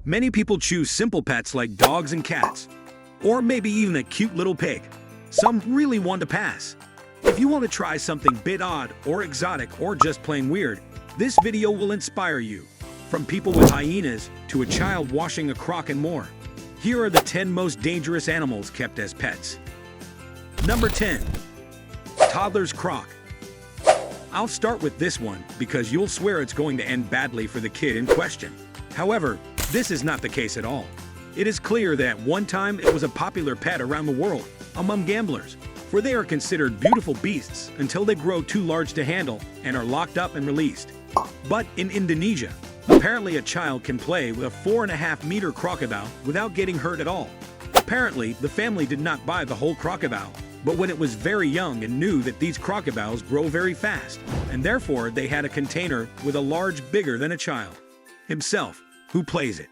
Many people choose simple pets like dogs and cats, or maybe even a cute little pig. Some really want to pass. If you want to try something bit odd or exotic or just plain weird, this video will inspire you. From people with hyenas to a child washing a crock and more. Here are the 10 most dangerous animals kept as pets. Number 10. Toddler's crock. I'll start with this one because you'll swear it's going to end badly for the kid in question. However, this is not the case at all. It is clear that at one time it was a popular pet around the world among gamblers, for they are considered beautiful beasts until they grow too large to handle and are locked up and released. But in Indonesia, apparently a child can play with a 4.5-meter crocodile without getting hurt at all. Apparently, the family did not buy the whole crocodile, but when it was very young and knew that these crocodiles grow very fast, and therefore they had a container with a large bigger than a child himself who plays it.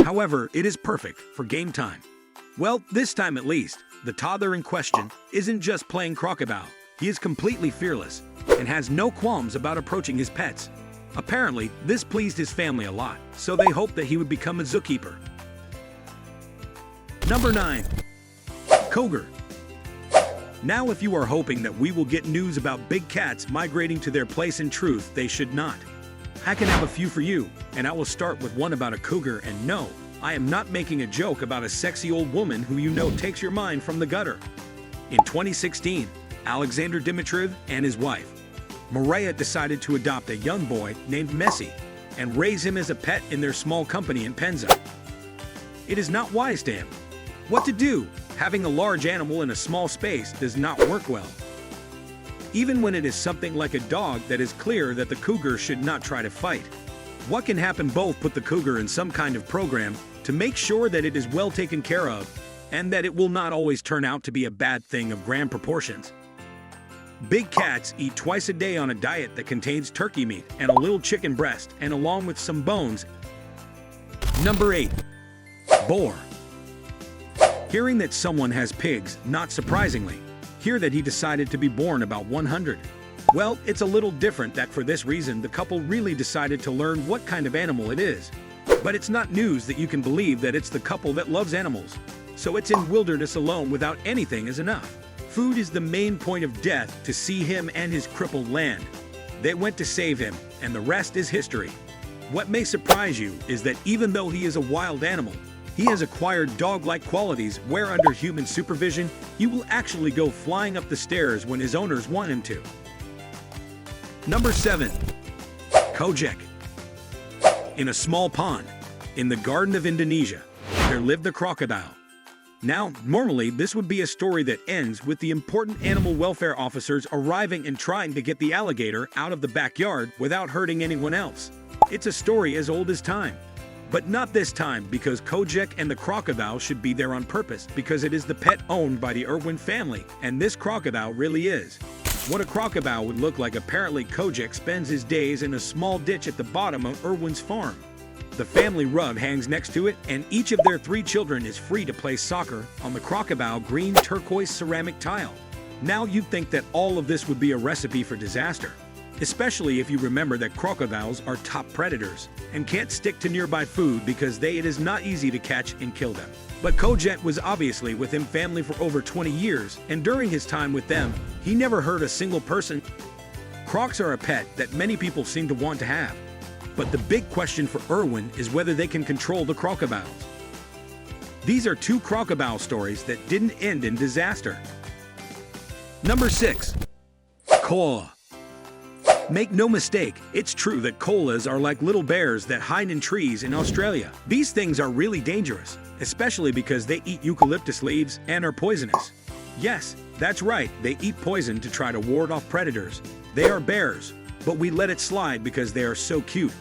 However, it is perfect for game time. Well, this time at least, the toddler in question isn't just playing crocodile. He is completely fearless and has no qualms about approaching his pets. Apparently, this pleased his family a lot, so they hoped that he would become a zookeeper. Number 9. Cougar. Now, if you are hoping that we will get news about big cats migrating to their place in truth, they should not. I can have a few for you, and I will start with one about a cougar, and no, I am not making a joke about a sexy old woman who you know takes your mind from the gutter. In 2016, Alexander Dimitriv and his wife, Maria, decided to adopt a young boy named Messi and raise him as a pet in their small company in Penza. It is not wise to him. What to do? Having a large animal in a small space does not work well. Even when it is something like a dog that is clear that the cougar should not try to fight. What can happen? Both put the cougar in some kind of program to make sure that it is well taken care of and that it will not always turn out to be a bad thing of grand proportions. Big cats eat twice a day on a diet that contains turkey meat and a little chicken breast and along with some bones. Number 8. Boar. Hearing that someone has pigs, not surprisingly, hear that he decided to be born about 100. Well, it's a little different that for this reason the couple really decided to learn what kind of animal it is. But it's not news that you can believe that it's the couple that loves animals. So it's in wilderness alone without anything is enough. Food is the main point of death to see him and his crippled land. They went to save him, and the rest is history. What may surprise you is that even though he is a wild animal, he has acquired dog-like qualities where under human supervision, he will actually go flying up the stairs when his owners want him to. Number 7. Kojek. In a small pond, in the garden of Indonesia, there lived a crocodile. Now, normally this would be a story that ends with the important animal welfare officers arriving and trying to get the alligator out of the backyard without hurting anyone else. It's a story as old as time. But not this time, because Kojek and the crocodile should be there on purpose because it is the pet owned by the Irwin family, and this crocodile really is. What a crocodile would look like. Apparently Kojek spends his days in a small ditch at the bottom of Irwin's farm. The family rug hangs next to it, and each of their 3 children is free to play soccer on the crocodile green turquoise ceramic tile. Now you'd think that all of this would be a recipe for disaster. Especially if you remember that crocodiles are top predators and can't stick to nearby food because it is not easy to catch and kill them. But Kojek was obviously with him family for over 20 years, and during his time with them, he never hurt a single person. Crocs are a pet that many people seem to want to have. But the big question for Irwin is whether they can control the crocodiles. These are 2 crocodile stories that didn't end in disaster. Number 6. Koala. Make no mistake, it's true that koalas are like little bears that hide in trees in Australia. These things are really dangerous, especially because they eat eucalyptus leaves and are poisonous. Yes, that's right, they eat poison to try to ward off predators. They are bears, but we let it slide because they are so cute.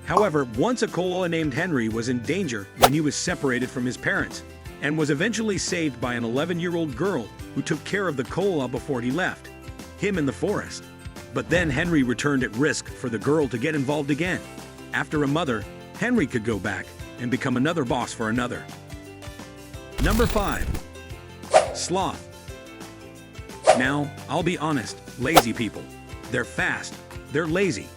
However, once a koala named Henry was in danger when he was separated from his parents, and was eventually saved by an 11-year-old girl who took care of the koala before he left him in the forest. But then Henry returned at risk for the girl to get involved again. After a mother, Henry could go back and become another boss for another. Number 5. Sloth. Now, I'll be honest, lazy people. They're fast, they're lazy,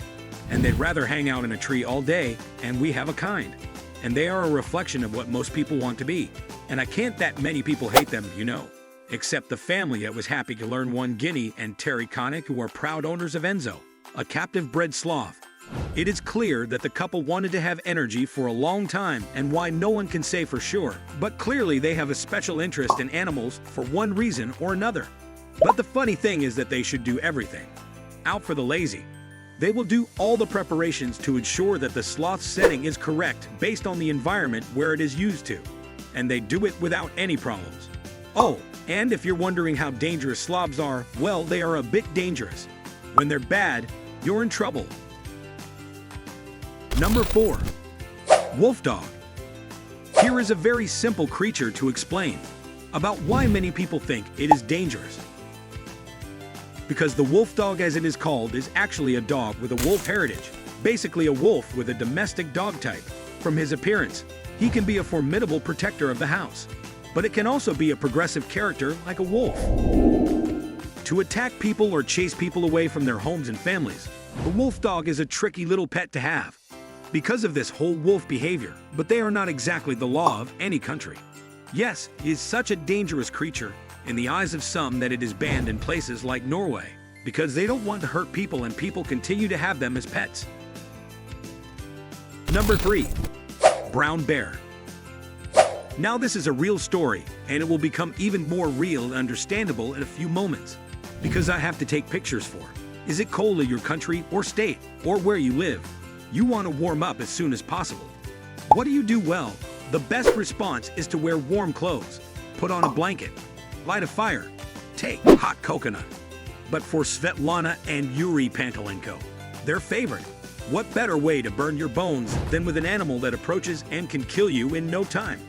and they'd rather hang out in a tree all day, and we have a kind. and they are a reflection of what most people want to be. And I can't that many people hate them, you know. Except the family that was happy to learn one Guinea and Terry Connick, who are proud owners of Enzo, a captive-bred sloth. It is clear that the couple wanted to have energy for a long time, and why no one can say for sure, but clearly they have a special interest in animals for one reason or another. But the funny thing is that they should do everything. Out for the lazy. They will do all the preparations to ensure that the sloth's setting is correct based on the environment where it is used to. And they do it without any problems. Oh, and if you're wondering how dangerous sloths are, well, they are a bit dangerous. When they're bad, you're in trouble. Number 4. Wolf dog. Here is a very simple creature to explain about why many people think it is dangerous. Because the wolf dog, as it is called, is actually a dog with a wolf heritage, basically a wolf with a domestic dog type. From his appearance, he can be a formidable protector of the house, but it can also be a progressive character like a wolf. To attack people or chase people away from their homes and families, the wolf dog is a tricky little pet to have because of this whole wolf behavior, but they are not exactly the law of any country. Yes, he is such a dangerous creature in the eyes of some that it is banned in places like Norway because they don't want to hurt people and people continue to have them as pets. Number 3. Brown bear. Now this is a real story, and it will become even more real and understandable in a few moments because I have to take pictures for. Is it cold in your country or state or where you live? You want to warm up as soon as possible. What do you do well? The best response is to wear warm clothes, put on a blanket, light a fire, take hot coconut. But for Svetlana and Yuri Pantelenko, their favorite, what better way to burn your bones than with an animal that approaches and can kill you in no time?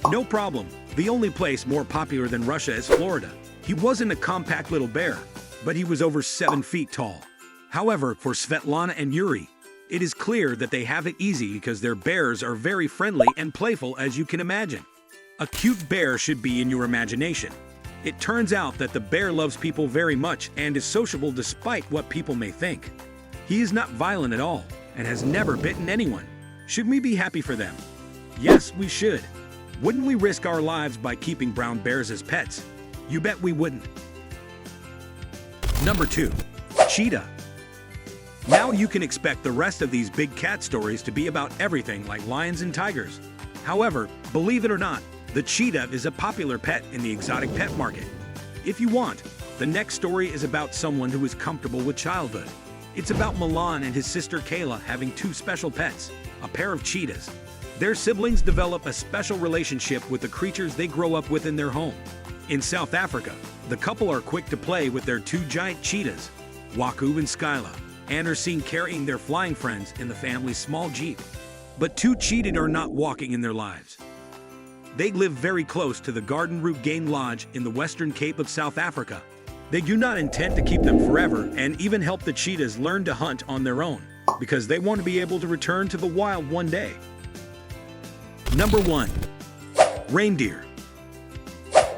No problem. The only place more popular than Russia is Florida. He wasn't a compact little bear, but he was over 7 feet tall. However, for Svetlana and Yuri, it is clear that they have it easy because their bears are very friendly and playful, as you can imagine. A cute bear should be in your imagination. It turns out that the bear loves people very much and is sociable despite what people may think. He is not violent at all and has never bitten anyone. Should we be happy for them? Yes, we should. Wouldn't we risk our lives by keeping brown bears as pets? You bet we wouldn't. Number 2. Cheetah. Now you can expect the rest of these big cat stories to be about everything like lions and tigers. However, believe it or not, the cheetah is a popular pet in the exotic pet market. If you want, the next story is about someone who is comfortable with childhood. It's about Milan and his sister Kayla having 2 special pets, a pair of cheetahs. Their siblings develop a special relationship with the creatures they grow up with in their home. In South Africa, the couple are quick to play with their 2 giant cheetahs, Waku and Skyla, and are seen carrying their flying friends in the family's small jeep. But 2 cheetahs are not walking in their lives. They live very close to the Garden Route Game Lodge in the Western Cape of South Africa. They do not intend to keep them forever and even help the cheetahs learn to hunt on their own because they want to be able to return to the wild one day. Number 1. Reindeer.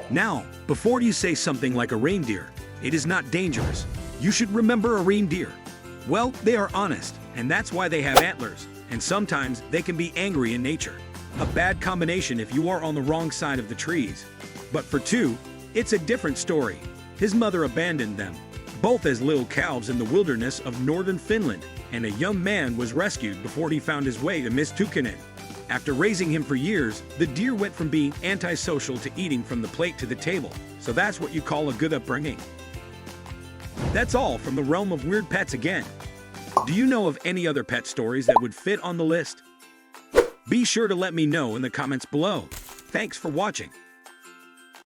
Now, before you say something like a reindeer, it is not dangerous. You should remember a reindeer. Well, they are honest, and that's why they have antlers, and sometimes they can be angry in nature. A bad combination if you are on the wrong side of the trees. But for 2, it's a different story. His mother abandoned them, both as little calves in the wilderness of northern Finland, and a young man was rescued before he found his way to Miss Tukkanen. After raising him for years, the deer went from being antisocial to eating from the plate to the table, so that's what you call a good upbringing. That's all from the realm of weird pets again. Do you know of any other pet stories that would fit on the list? Be sure to let me know in the comments below. Thanks for watching.